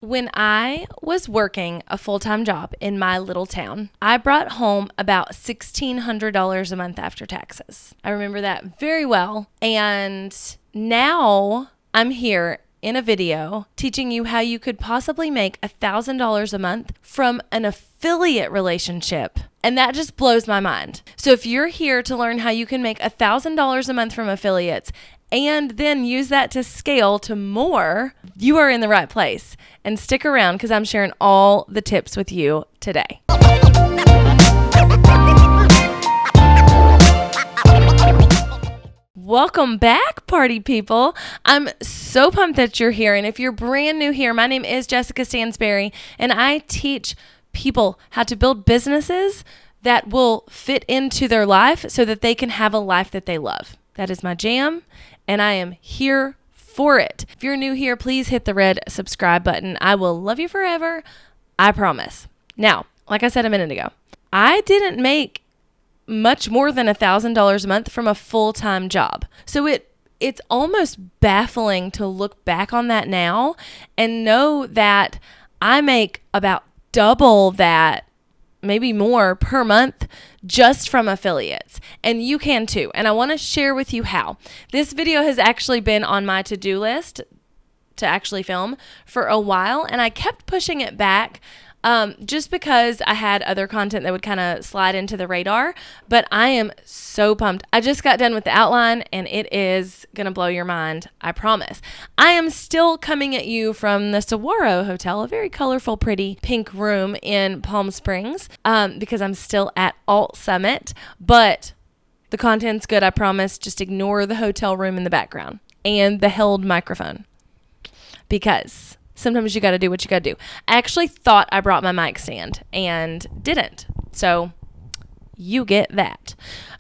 When I was working a full-time job in my little town, I brought home about $1,600 a month after taxes. I remember that very well. And now I'm here in a video teaching you how you could possibly make $1,000 a month from an affiliate relationship. And that just blows my mind. So if you're here to learn how you can make $1,000 a month from affiliates and then use that to scale to more, you are in the right place. And stick around because I'm sharing all the tips with you today. Welcome back, party people. I'm so pumped that you're here. And if you're brand new here, my name is Jessica Stansberry, and I teach people how to build businesses that will fit into their life so that they can have a life that they love. That is my jam, and I am here for it. If you're new here, please hit the red subscribe button. I will love you forever. I promise. Now, like I said a minute ago, I didn't make much more than $1,000 a month from a full-time job. So it's almost baffling to look back on that now and know that I make about double that, maybe more per month just from affiliates. And you can too. And I want to share with you how. This video has actually been on my to-do list to actually film for a while. And I kept pushing it back just because I had other content that would kind of slide into the radar. But I am so pumped. I just got done with the outline and it is going to blow your mind. I promise. I am still coming at you from the Saguaro Hotel, a very colorful, pretty pink room in Palm Springs, because I'm still at Alt Summit. But the content's good, I promise. Just ignore the hotel room in the background and the held microphone, because sometimes you got to do what you got to do. I actually thought I brought my mic stand and didn't. So you get that.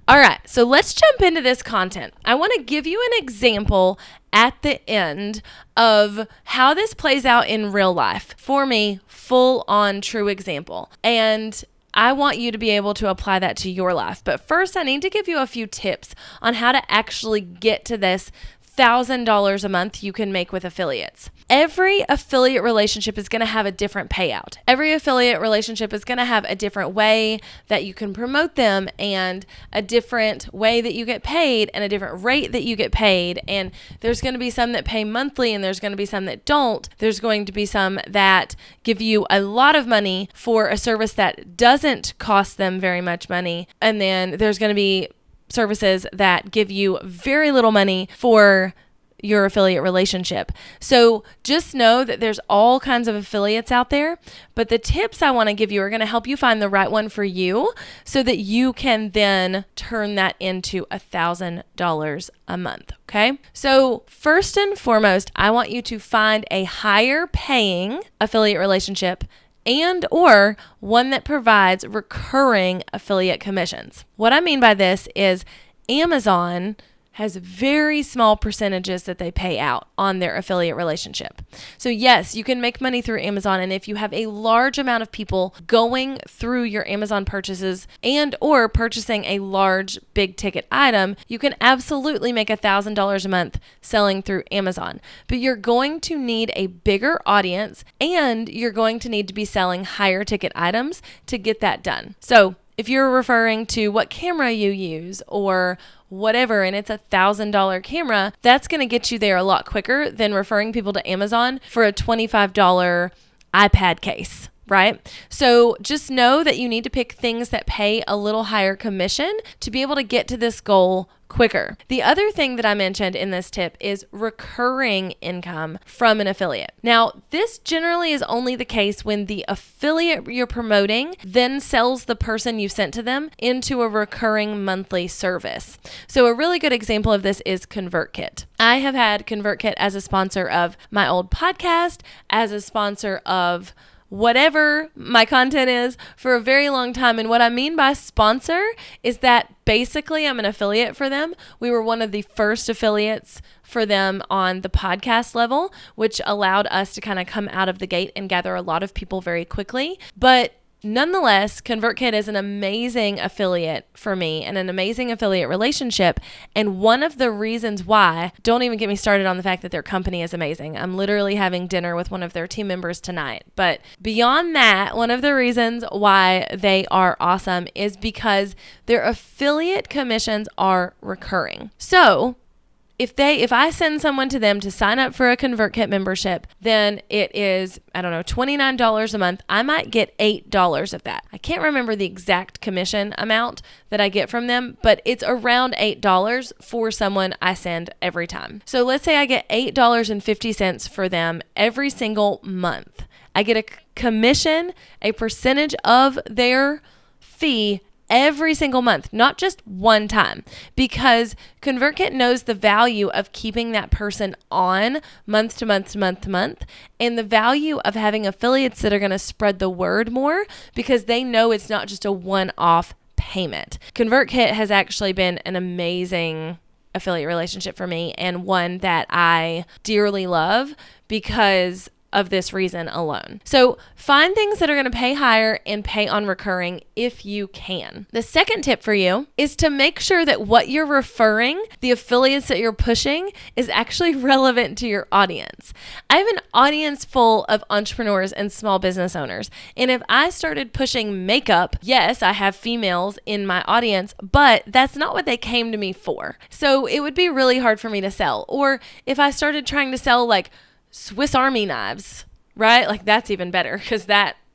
All right. So let's jump into this content. I want to give you an example at the end of how this plays out in real life. For me, full on true example. And I want you to be able to apply that to your life. But first, I need to give you a few tips on how to actually get to this $1,000 a month you can make with affiliates. Every affiliate relationship is going to have a different payout. Every affiliate relationship is going to have a different way that you can promote them, and a different way that you get paid, and a different rate that you get paid. And there's going to be some that pay monthly, and there's going to be some that don't. There's going to be some that give you a lot of money for a service that doesn't cost them very much money. And then there's going to be services that give you very little money for your affiliate relationship. So just know that there's all kinds of affiliates out there, but the tips I want to give you are going to help you find the right one for you so that you can then turn that into $1,000 a month. Okay. So first and foremost, I want you to find a higher paying affiliate relationship and or one that provides recurring affiliate commissions. What I mean by this is Amazon has very small percentages that they pay out on their affiliate relationship. So yes, you can make money through Amazon, and if you have a large amount of people going through your Amazon purchases and or purchasing a large big ticket item, you can absolutely make $1,000 a month selling through Amazon. But you're going to need a bigger audience, and you're going to need to be selling higher ticket items to get that done. So if you're referring to what camera you use or whatever, and it's $1,000 camera, that's going to get you there a lot quicker than referring people to Amazon for a $25 iPad case, right? So just know that you need to pick things that pay a little higher commission to be able to get to this goal quicker. The other thing that I mentioned in this tip is recurring income from an affiliate. Now, this generally is only the case when the affiliate you're promoting then sells the person you sent to them into a recurring monthly service. So a really good example of this is ConvertKit. I have had ConvertKit as a sponsor of my old podcast, as a sponsor of whatever my content is for a very long time. And what I mean by sponsor is that basically I'm an affiliate for them. We were one of the first affiliates for them on the podcast level, which allowed us to kind of come out of the gate and gather a lot of people very quickly. But Nonetheless, ConvertKit is an amazing affiliate for me and an amazing affiliate relationship. And one of the reasons why, don't even get me started on the fact that their company is amazing. I'm literally having dinner with one of their team members tonight. But beyond that, one of the reasons why they are awesome is because their affiliate commissions are recurring. So if I send someone to them to sign up for a ConvertKit membership, then it is, $29 a month. I might get $8 of that. I can't remember the exact commission amount that I get from them, but it's around $8 for someone I send every time. So let's say I get $8.50 for them every single month. I get a commission, a percentage of their fee every single month, not just one time, because ConvertKit knows the value of keeping that person on month to month to month to month, and the value of having affiliates that are going to spread the word more because they know it's not just a one-off payment. ConvertKit has actually been an amazing affiliate relationship for me, and one that I dearly love because of this reason alone. So find things that are going to pay higher and pay on recurring if you can. The second tip for you is to make sure that what you're referring, the affiliates that you're pushing, is actually relevant to your audience. I have an audience full of entrepreneurs and small business owners. And if I started pushing makeup, yes, I have females in my audience, but that's not what they came to me for. So it would be really hard for me to sell. Or if I started trying to sell like Swiss Army knives, right? Like that's even better because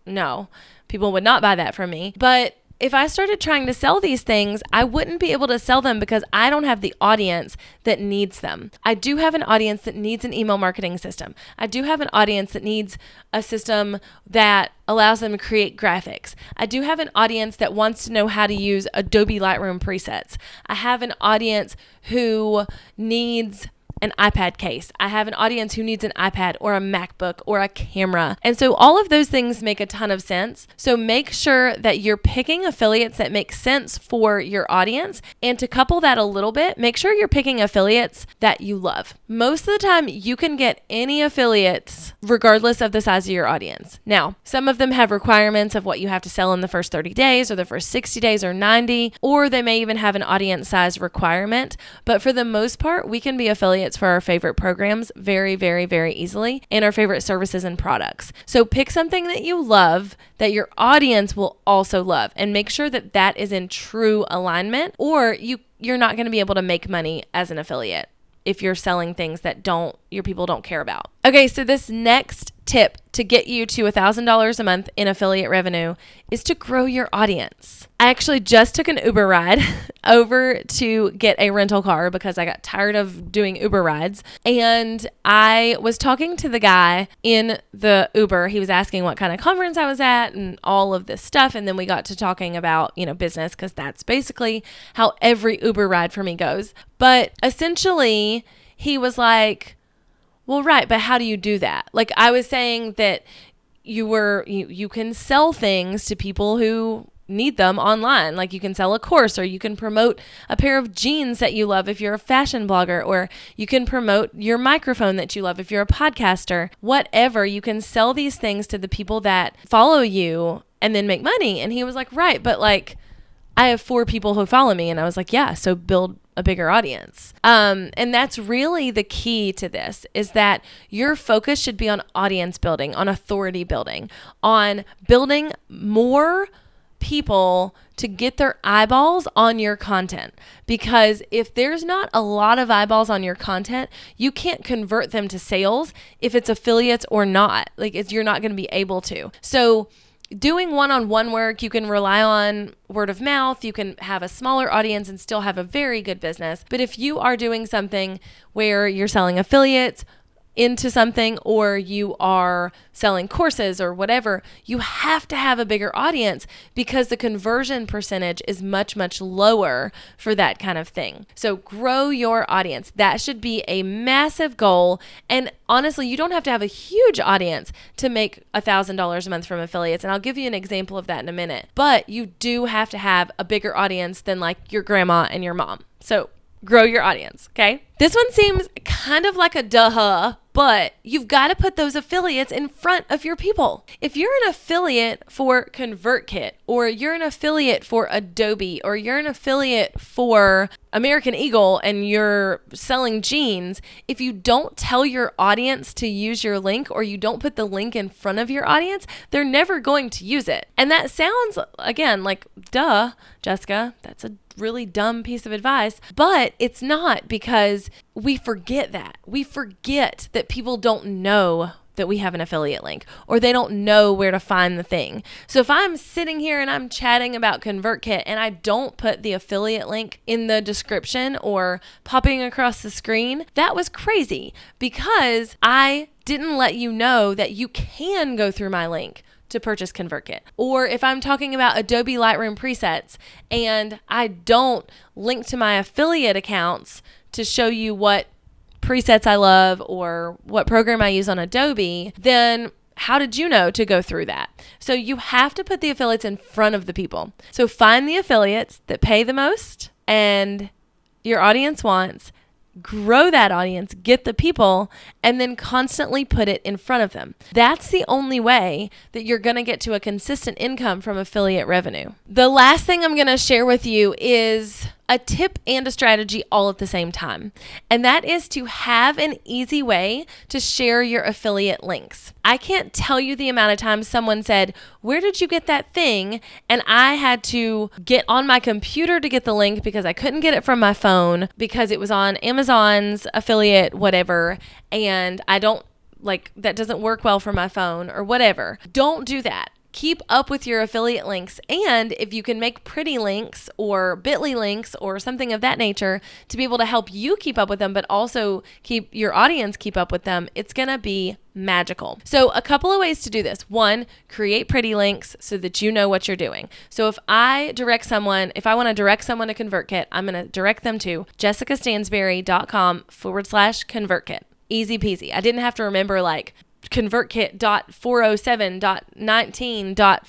no, people would not buy that from me. But if I started trying to sell these things, I wouldn't be able to sell them because I don't have the audience that needs them. I do have an audience that needs an email marketing system. I do have an audience that needs a system that allows them to create graphics. I do have an audience that wants to know how to use Adobe Lightroom presets. I have an audience who needs an iPad case. I have an audience who needs an iPad or a MacBook or a camera. And so all of those things make a ton of sense. So make sure that you're picking affiliates that make sense for your audience. And to couple that a little bit, make sure you're picking affiliates that you love. Most of the time, you can get any affiliates regardless of the size of your audience. Now, some of them have requirements of what you have to sell in the first 30 days or the first 60 days or 90, or they may even have an audience size requirement. But for the most part, we can be affiliates for our favorite programs very, very, very easily, and our favorite services and products. So pick something that you love that your audience will also love, and make sure that that is in true alignment, or you're not going to be able to make money as an affiliate if you're selling things that your people don't care about. Okay, so this next tip to get you to $1,000 a month in affiliate revenue is to grow your audience. I actually just took an Uber ride over to get a rental car because I got tired of doing Uber rides. And I was talking to the guy in the Uber. He was asking what kind of conference I was at and all of this stuff. And then we got to talking about, business, because that's basically how every Uber ride for me goes. But essentially, he was like, well, right, but how do you do that? Like I was saying that you can sell things to people who need them online. Like you can sell a course, or you can promote a pair of jeans that you love if you're a fashion blogger, or you can promote your microphone that you love if you're a podcaster. Whatever, you can sell these things to the people that follow you and then make money. And he was like, right, but like I have 4 people who follow me. And I was like, yeah, so build a bigger audience. And that's really the key to this, is that your focus should be on audience building, on authority building, on building more people to get their eyeballs on your content. Because if there's not a lot of eyeballs on your content, you can't convert them to sales if it's affiliates or not. You're not going to be able to. So doing one-on-one work, you can rely on word of mouth. You can have a smaller audience and still have a very good business. But if you are doing something where you're selling affiliates into something, or you are selling courses or whatever, you have to have a bigger audience because the conversion percentage is much, much lower for that kind of thing. So grow your audience. That should be a massive goal. And honestly, you don't have to have a huge audience to make $1,000 a month from affiliates. And I'll give you an example of that in a minute. But you do have to have a bigger audience than like your grandma and your mom. So grow your audience. Okay. This one seems kind of like a duh, but you've got to put those affiliates in front of your people. If you're an affiliate for ConvertKit, or you're an affiliate for Adobe, or you're an affiliate for American Eagle and you're selling jeans, if you don't tell your audience to use your link, or you don't put the link in front of your audience, they're never going to use it. And that sounds, again, like, duh, Jessica, that's a really dumb piece of advice, but it's not, because we forget that. We forget that people don't know that we have an affiliate link, or they don't know where to find the thing. So if I'm sitting here and I'm chatting about ConvertKit and I don't put the affiliate link in the description or popping across the screen, that was crazy, because I didn't let you know that you can go through my link to purchase ConvertKit. Or if I'm talking about Adobe Lightroom presets and I don't link to my affiliate accounts to show you what presets I love or what program I use on Adobe, then how did you know to go through that? So you have to put the affiliates in front of the people. So find the affiliates that pay the most and your audience wants, grow that audience, get the people, and then constantly put it in front of them. That's the only way that you're going to get to a consistent income from affiliate revenue. The last thing I'm going to share with you is a tip and a strategy all at the same time. And that is to have an easy way to share your affiliate links. I can't tell you the amount of times someone said, "Where did you get that thing?" And I had to get on my computer to get the link because I couldn't get it from my phone because it was on Amazon's affiliate, whatever. And that doesn't work well for my phone or whatever. Don't do that. Keep up with your affiliate links. And if you can make pretty links or Bitly links or something of that nature to be able to help you keep up with them, but also keep your audience keep up with them, it's going to be magical. So a couple of ways to do this. One, create pretty links so that you know what you're doing. So if I want to direct someone to ConvertKit, I'm going to direct them to jessicastansberry.com/ConvertKit. Easy peasy. I didn't have to remember ConvertKit.407.19.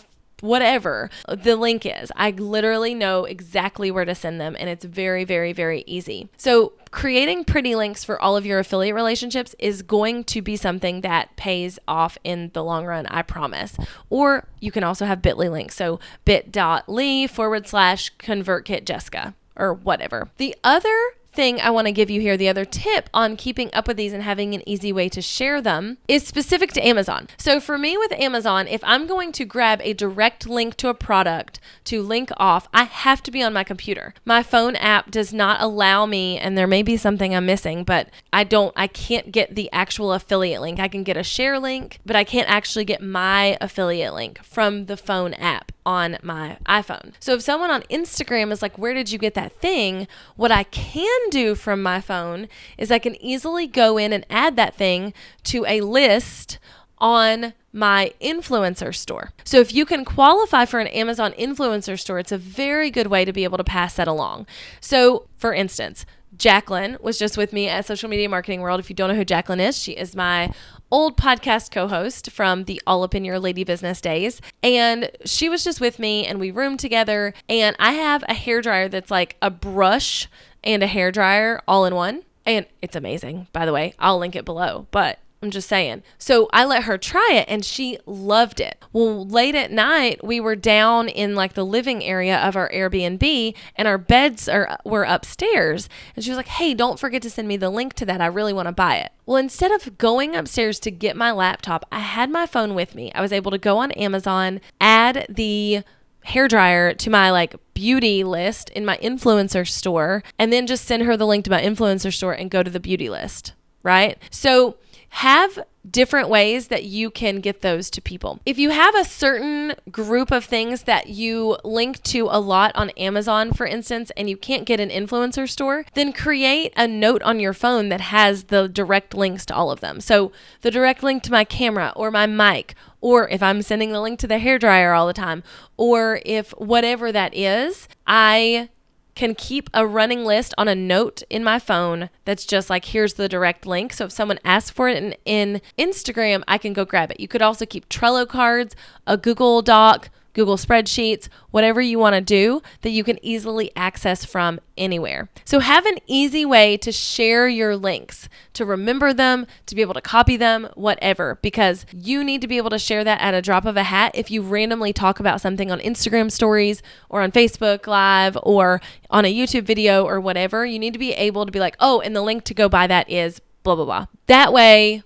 Whatever the link is. I literally know exactly where to send them, and it's very, very, very easy. So creating pretty links for all of your affiliate relationships is going to be something that pays off in the long run, I promise. Or you can also have Bitly links. So bit.ly/ConvertKit Jessica or whatever. The other thing I want to give you here, the other tip on keeping up with these and having an easy way to share them, is specific to Amazon. So for me with Amazon, if I'm going to grab a direct link to a product to link off, I have to be on my computer. My phone app does not allow me, and there may be something I'm missing, but I can't get the actual affiliate link. I can get a share link, but I can't actually get my affiliate link from the phone app on my iPhone. So if someone on Instagram is like, "Where did you get that thing?" What I can do from my phone is I can easily go in and add that thing to a list on my influencer store. So if you can qualify for an Amazon influencer store, it's a very good way to be able to pass that along. So for instance, Jacqueline was just with me at Social Media Marketing World. If you don't know who Jacqueline is, she is my old podcast co-host from the All Up in Your Lady Business days. And she was just with me and we roomed together. And I have a hairdryer that's like a brush and a hairdryer all in one. And it's amazing, by the way. I'll link it below, but I'm just saying. So I let her try it and she loved it. Well, late at night, we were down in like the living area of our Airbnb and our beds were upstairs. And she was like, "Hey, don't forget to send me the link to that. I really want to buy it." Well, instead of going upstairs to get my laptop, I had my phone with me. I was able to go on Amazon, add the hairdryer to my beauty list in my influencer store, and then just send her the link to my influencer store and go to the beauty list, right? So have different ways that you can get those to people. If you have a certain group of things that you link to a lot on Amazon, for instance, and you can't get an influencer store, then create a note on your phone that has the direct links to all of them. So the direct link to my camera or my mic, or if I'm sending the link to the hairdryer all the time, or if whatever that is, I can keep a running list on a note in my phone that's just like, here's the direct link. So if someone asks for it in Instagram, I can go grab it. You could also keep Trello cards, a Google Doc, Google spreadsheets, whatever you want to do that you can easily access from anywhere. So have an easy way to share your links, to remember them, to be able to copy them, whatever, because you need to be able to share that at a drop of a hat. If you randomly talk about something on Instagram stories or on Facebook Live or on a YouTube video or whatever, you need to be able to be like, oh, and the link to go buy that is blah, blah, blah. That way,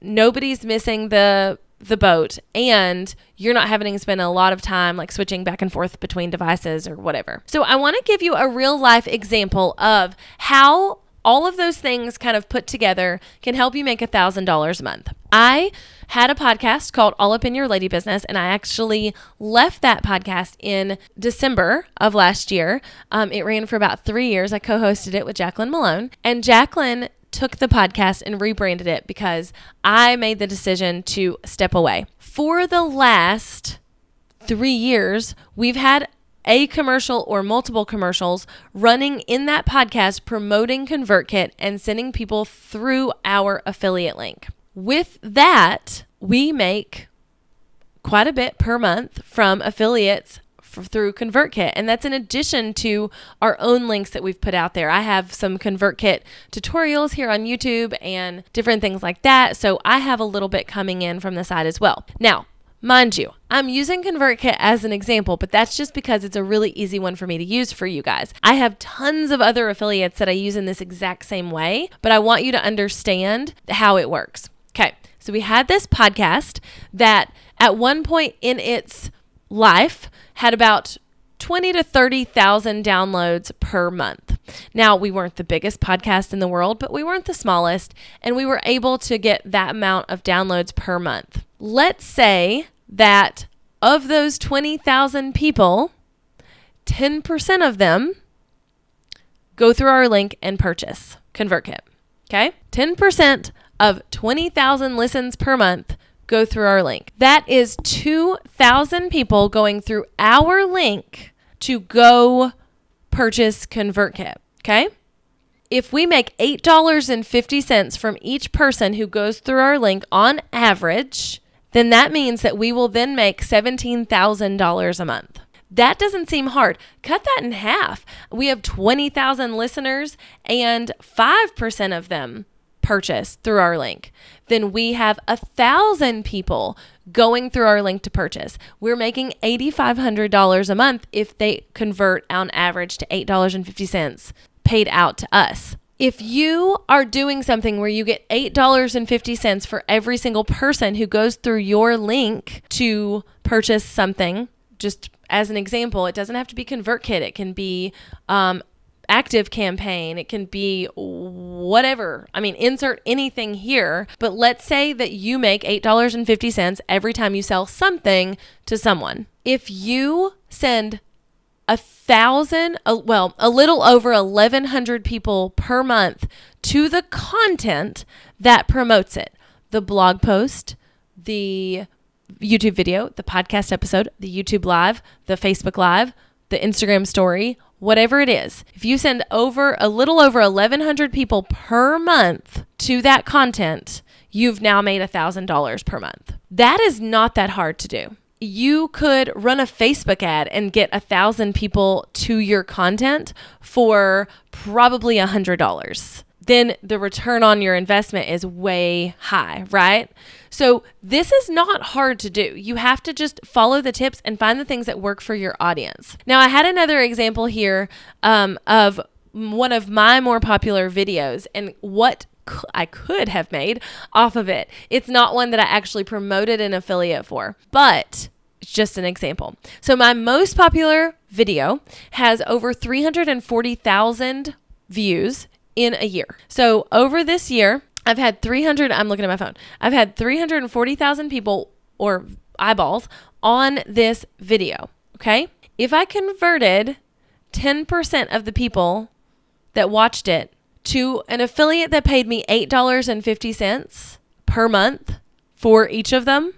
nobody's missing the boat, and you're not having to spend a lot of time like switching back and forth between devices or whatever. So I want to give you a real life example of how all of those things kind of put together can help you make $1,000 a month. I had a podcast called All Up in Your Lady Business, and I actually left that podcast in December of last year. It ran for about 3 years. I co-hosted it with Jacqueline Malone, and Jacqueline took the podcast and rebranded it because I made the decision to step away. For the last 3 years, we've had a commercial or multiple commercials running in that podcast promoting ConvertKit and sending people through our affiliate link. With that, we make quite a bit per month from affiliates through ConvertKit. And that's in addition to our own links that we've put out there. I have some ConvertKit tutorials here on YouTube and different things like that. So I have a little bit coming in from the side as well. Now, mind you, I'm using ConvertKit as an example, but that's just because it's a really easy one for me to use for you guys. I have tons of other affiliates that I use in this exact same way, but I want you to understand how it works. Okay, so we had this podcast that at one point in its life had about 20 to 30,000 downloads per month. Now, we weren't the biggest podcast in the world, but we weren't the smallest, and we were able to get that amount of downloads per month. Let's say that of those 20,000 people, 10% of them go through our link and purchase ConvertKit. Okay? 10% of 20,000 listens per month go through our link. That is 2,000 people going through our link to go purchase ConvertKit. Okay? If we make $8.50 from each person who goes through our link on average, then that means that we will then make $17,000 a month. That doesn't seem hard. Cut that in half. We have 20,000 listeners and 5% of them purchase through our link. Then we have 1,000 people going through our link to purchase. We're making $8,500 a month if they convert on average to $8.50 paid out to us. If you are doing something where you get $8.50 for every single person who goes through your link to purchase something, just as an example, it doesn't have to be ConvertKit. It can be ActiveCampaign. It can be whatever. I mean, insert anything here. But let's say that you make $8.50 every time you sell something to someone. If you send a little over 1,100 people per month to the content that promotes it, the blog post, the YouTube video, the podcast episode, the YouTube live, the Facebook live, the Instagram story, whatever it is. If you send a little over 1,100 people per month to that content, you've now made $1,000 per month. That is not that hard to do. You could run a Facebook ad and get 1,000 people to your content for probably $100. Then the return on your investment is way high, right? So this is not hard to do. You have to just follow the tips and find the things that work for your audience. Now, I had another example here of one of my more popular videos and what I could have made off of it. It's not one that I actually promoted an affiliate for, but it's just an example. So my most popular video has over 340,000 views in a year. So over this year, I've had 340,000 people or eyeballs on this video. Okay. If I converted 10% of the people that watched it to an affiliate that paid me $8.50 per month for each of them,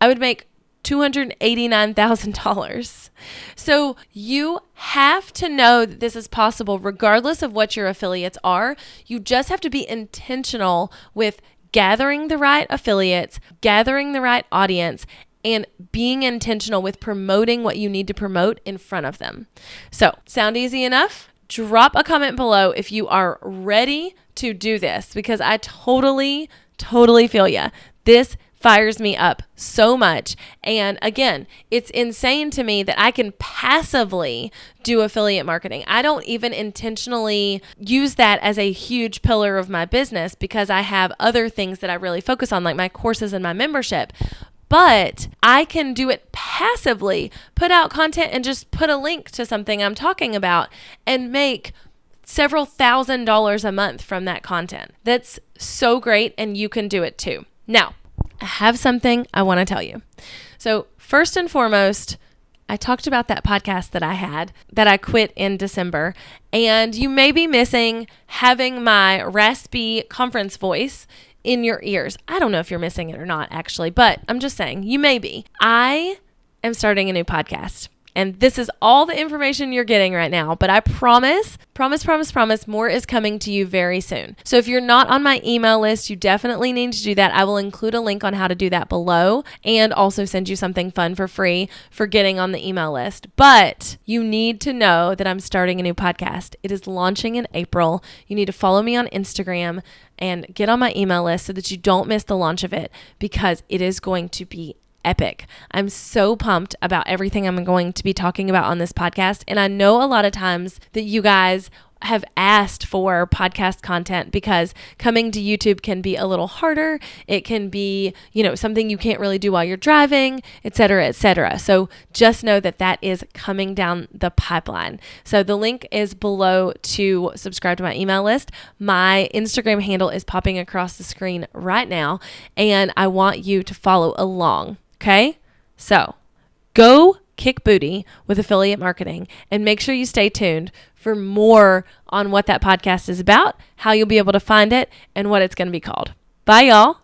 I would make $289,000. So you have to know that this is possible regardless of what your affiliates are. You just have to be intentional with gathering the right affiliates, gathering the right audience, and being intentional with promoting what you need to promote in front of them. So, sound easy enough? Drop a comment below if you are ready to do this, because I totally feel ya. This fires me up so much. And again, it's insane to me that I can passively do affiliate marketing. I don't even intentionally use that as a huge pillar of my business because I have other things that I really focus on, like my courses and my membership. But I can do it passively, put out content and just put a link to something I'm talking about and make several $1,000s a month from that content. That's so great, and you can do it too. Now, I have something I want to tell you. So first and foremost, I talked about that podcast that I had that I quit in December, and you may be missing having my raspy conference voice in your ears. I don't know if you're missing it or not, actually, but I'm just saying you may be. I am starting a new podcast. And this is all the information you're getting right now, but I promise, more is coming to you very soon. So if you're not on my email list, you definitely need to do that. I will include a link on how to do that below and also send you something fun for free for getting on the email list. But you need to know that I'm starting a new podcast. It is launching in April. You need to follow me on Instagram and get on my email list so that you don't miss the launch of it, because it is going to be epic. I'm so pumped about everything I'm going to be talking about on this podcast. And I know a lot of times that you guys have asked for podcast content because coming to YouTube can be a little harder. It can be, something you can't really do while you're driving, et cetera, et cetera. So just know that that is coming down the pipeline. So the link is below to subscribe to my email list. My Instagram handle is popping across the screen right now, and I want you to follow along. Okay? So go kick booty with affiliate marketing, and make sure you stay tuned for more on what that podcast is about, how you'll be able to find it, and what it's going to be called. Bye, y'all.